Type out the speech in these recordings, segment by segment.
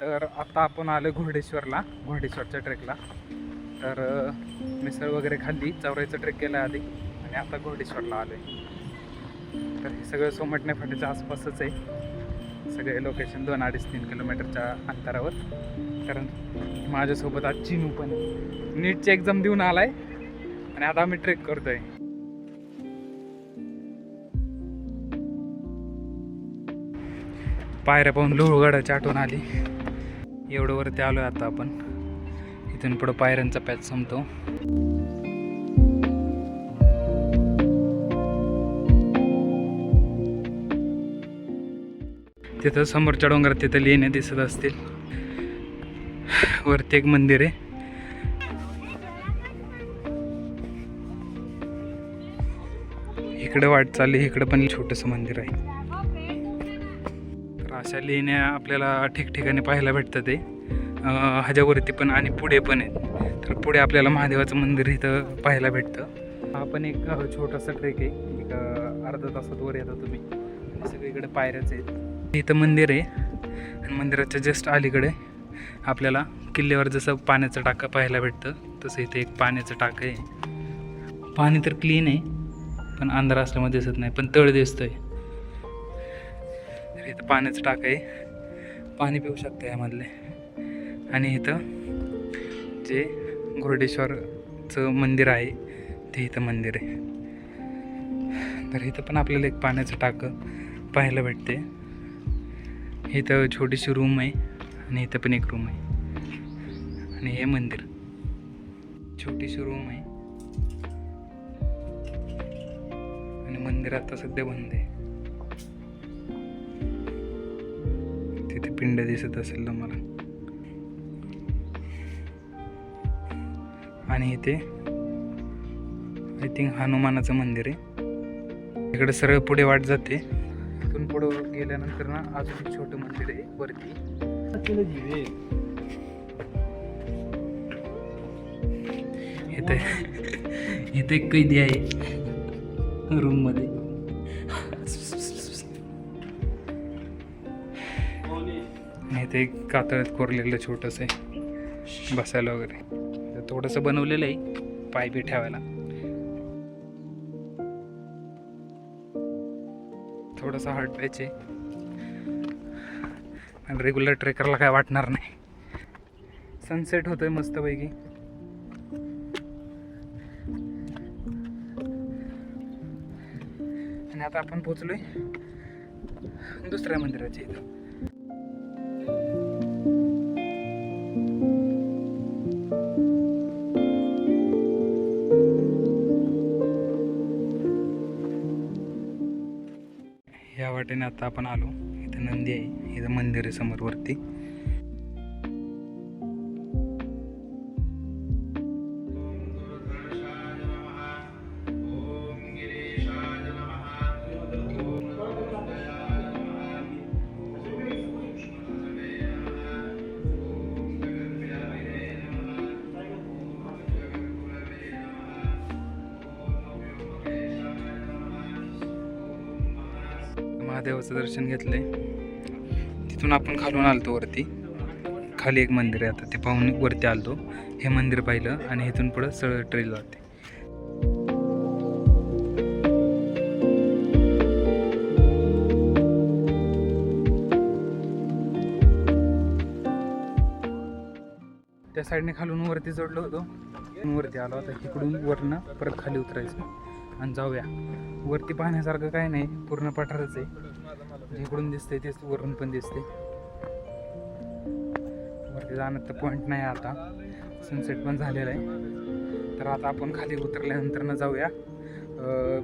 तर आता आपण आलो घोडेश्वरला, घोडेश्वरच्या ट्रेकला. तर मिसळ वगैरे खाल्ली, चौराईचा ट्रेक केला आधी आणि आता घोडेश्वरला आलो आहे. तर हे सगळं सोमटणे फाट्याच्या आसपासच आहे, सगळे लोकेशन 2-2.5-3 किलोमीटरच्या अंतरावर. कारण माझ्यासोबत आज चिनू पण नीटची एक्झाम देऊन आलाय आणि आता आम्ही ट्रेक करतोय. पायऱ्या पाहून लोहगडाची आठवण आली. एवढं वरती आलोय आता आपण. इथून पुढं पायऱ्यांचा पॅच संपतो. तिथं समोरच्या डोंगरात तिथं लेण्या दिसत असतील. वरती एक मंदिर आहे. इकडे वाट चालली, इकडे पण छोटंसं मंदिर आहे. तर अशा लेण्या आपल्याला ठिकठिकाणी पाहायला भेटतात ते ह्याच्यावरती पण आणि पुढे पण आहेत. तर पुढे आपल्याला महादेवाचं मंदिर इथं पाहायला भेटतं. हा पण एक छोटासा ट्रेक आहे. एक अर्धा तासात वर येता तुम्ही आणि सगळीकडे पायऱ्याच आहेत. इथं मंदिर आहे आणि मंदिराच्या जस्ट अलीकडे आपल्याला किल्ल्यावर जसं पाण्याचं टाकं पाहायला भेटतं तसं इथे एक पाण्याचं टाकं आहे. पाणी तर क्लीन आहे पण अंधार असल्यामुळे दिसत नाही, पण तळ दिसतंय. तर इथं पाण्याचं टाकं आहे, पाणी पिऊ शकतं यामधले. आणि इथं जे घोडेश्वरचं मंदिर आहे ते इथं मंदिर आहे. तर इथं पण आपल्याला एक पाण्याचं टाकं पाहायला भेटते. इथं छोटीशी रूम आहे आणि इथं पण एक रूम आहे. आणि हे मंदिर, छोटीशी रूम आहे आणि मंदिर आता सध्या बंद आहे. तिथे पिंड दिसत असेल तुम्हाला. आणि इथे आय थिंक हनुमानाचं मंदिर आहे. इकडे सरळ पुढे वाट जाते. इथून पुढे गेल्यानंतर ना अजून एक छोटं मंदिर आहे वरती. इथे एक कैदी आहे रूम मध्ये. इथे एक कातळात कोरलेलं छोटंसं आहे बसायला वगैरे. थोडंसं बनवलेलं आहे पाय बी ठेवायला. थोडंसं हार्ड पॅच आहे आणि रेग्युलर ट्रेकरला काय वाटणार नाही. सनसेट होतोय मस्तपैकी. आणि आता आपण पोचलोय दुसऱ्या मंदिराच्या इथं. या वाटेने आता आपण आलो. इथं नंदी आहे, इथं मंदिर आहे समोर वरती. महादेवाचं दर्शन घेतलंय. तिथून आपण खालून आलतो वरती. खाली एक मंदिर आहे, आता ते पाहून वरती आलतो. हे मंदिर पाहिलं आणि इथून पुढं सरळ ट्रेल जाते. त्या साईडने खालून वरती चढलो होतो, वरती आलो. आता इकडून वरनं परत खाली उतरायचं आणि जाऊया. वरती पाहण्यासारखं काय नाही, पूर्ण पठारच आहे. इकडून दिसते तेच वरून पण दिसते. वरती जाण्यात तर पॉईंट नाही आता, सनसेट पण झालेला आहे. तर आता आपण खाली उतरल्यानंतर ना जाऊया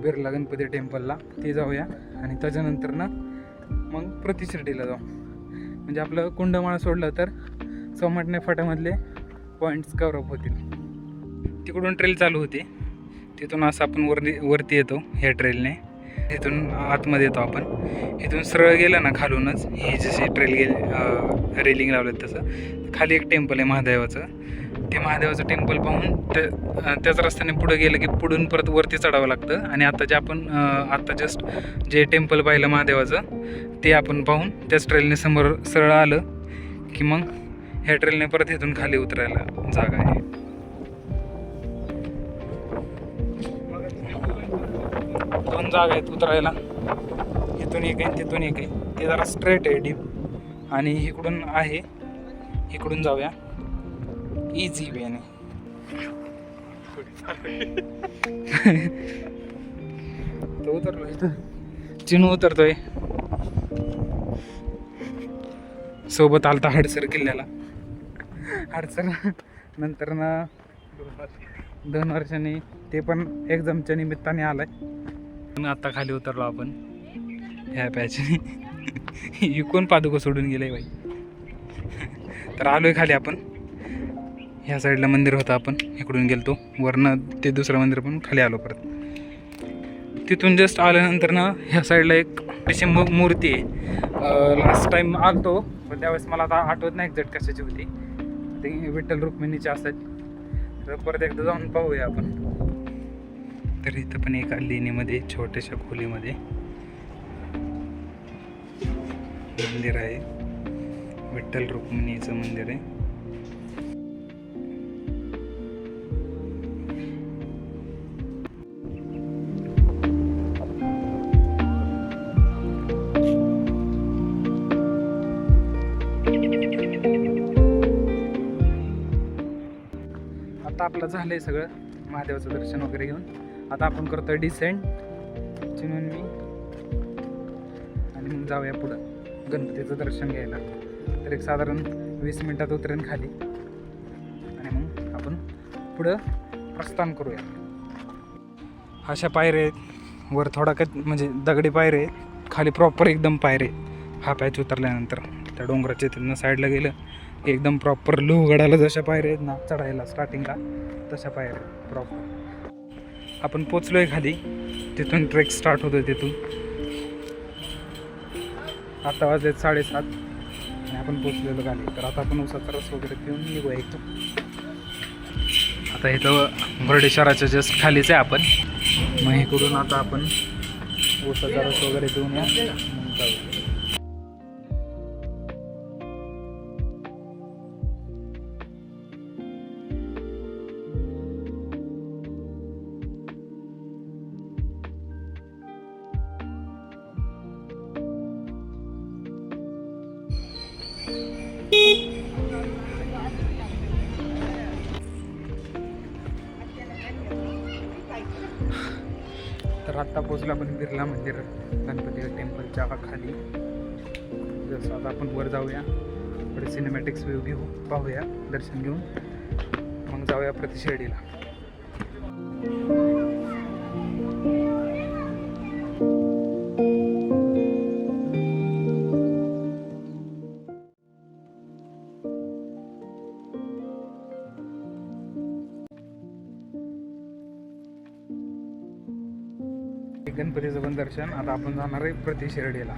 बिर्ला गणपती टेम्पलला, ते जाऊया. आणि त्याच्यानंतर ना मग प्रतिशिर्डीला जाऊ. म्हणजे आपलं कुंडमाळा सोडलं तर सोमटणे फाट्यामधले पॉईंट्स कव्हर अप होतील. तिकडून ट्रेल चालू होती, तिथून असं आपण वरती येतो ह्या ट्रेलने. तिथून आतमध्ये येतो आपण. इथून सरळ गेलं ना खालूनच, ही जशी ट्रेल रेलिंग लावलं तसं खाली एक टेम्पल आहे महादेवाचं. ते महादेवाचं टेम्पल पाहून त्याच रस्त्याने पुढे गेलं की पुढून परत वरती चढावं लागतं. आणि आता जे आपण आत्ता जस्ट जे टेम्पल पाहिलं महादेवाचं ते आपण पाहून त्याच ट्रेलने समोर सरळ आलं की मग ह्या ट्रेलने परत इथून खाली उतरायला जागा आहे. दोन जागा आहेत उतरायला, इथून एक आहे तिथून एक आहे. ते जरा स्ट्रेट आहे डीप आणि इकडून आहे, इकडून जाऊया इझी वेने. तो उतरलो इथं, चिनू उतरतोय. सोबत आलता हडसर किल्ल्याला. हडसर नंतर ना 2 वर्षांनी ते पण एक्झामच्या निमित्ताने आलाय. पण आता खाली उतरलो आपण ह्या पॅचने. इकून पादुका सोडून गेले बाई. तर आलोय खाली आपण. ह्या साईडला मंदिर होतं, आपण इकडून गेलतो वरनं ते दुसरं मंदिर पण खाली आलो परत. तिथून जस्ट आल्यानंतर ना ह्या साईडला एक अशी मूर्ती आहे. लास्ट टाईम आलतो पण त्यावेळेस मला आता आठवत नाही एक्झॅक्ट कशाची होती. ते विठ्ठल रुक्मिणीची असतात. तर परत एकदा जाऊन पाहूया आपण. तर इथं पण एका लेणीमध्ये छोट्याशा खोलीमध्ये मंदिर आहे. विठ्ठल रुक्मिणीचं मंदिर आहे. आता आपलं झालंय सगळं महादेवाचं दर्शन वगैरे घेऊन. आता आपण करतोय डिसेंट चिनून मी, आणि मग जाऊया पुढं गणपतीचं दर्शन घ्यायला. तर एक साधारण 20 मिनिटात उतरेन खाली आणि मग आपण पुढं प्रस्थान करूया. अशा पायऱ्या आहेत वर, थोडा म्हणजे दगडी पायरे आहेत, खाली प्रॉपर एकदम पायरे. हा पॅच उतरल्यानंतर त्या डोंगराच्या तिथनं साईडला गेलं एकदम प्रॉपर लोहगडाला जशा पायऱ्या आहेत ना चढायला स्टार्टिंगला, तशा पायऱ्या प्रॉपर. आपण पोचलो आहे खाली, तिथून ट्रेक स्टार्ट होतो. तिथून आता वाजलेत 7:30 आणि आपण पोचलेलो खाली. तर आता आपण उसाचा रस वगैरे पिऊन निघूया इथं. आता इथं मुर्डेश्वराच्या जस्ट खालीच आहे आपण. मग इकडून आता आपण उसाचा रस वगैरे पिऊन या मग जाऊ. तर आत्ता पोचलो आपण बिर्ला मंदिर गणपती टेम्पलच्या खाली. जसं आता आपण वर जाऊया, पुढे सिनेमॅटिक्स व्ह्यू घेऊ, पाहूया, दर्शन घेऊन मग जाऊया प्रति शिर्डीला. गणपतीचं पण दर्शन. आता आपण जाणार आहे प्रति शिर्डीला.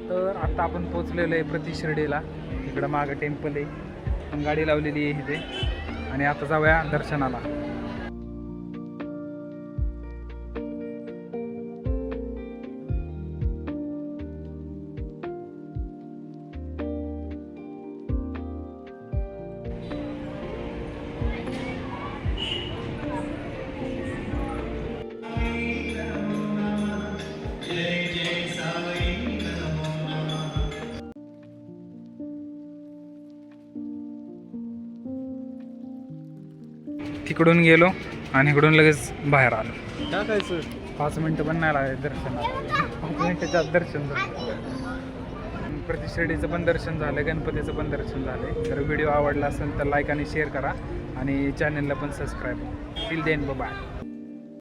तर आता आपण पोचलेलो आहे प्रति शिर्डीला. इकडं मागं टेम्पल आहे, पण गाडी लावलेली आहे इथे. आणि आता जाऊया दर्शनाला. तिकडून गेलो आणि इकडून लगेच बाहेर आलो. टाकायचं 5 मिनटं पण नाही लागले दर्शनाला. 5 मिनटाच्या आत दर्शन झालं. प्रति शिर्डीचं पण दर्शन झालं, गणपतीचं पण दर्शन झालं. तर व्हिडिओ आवडला असेल तर लाईक आणि शेअर करा आणि चॅनलला पण सबस्क्राईब. Till then bye.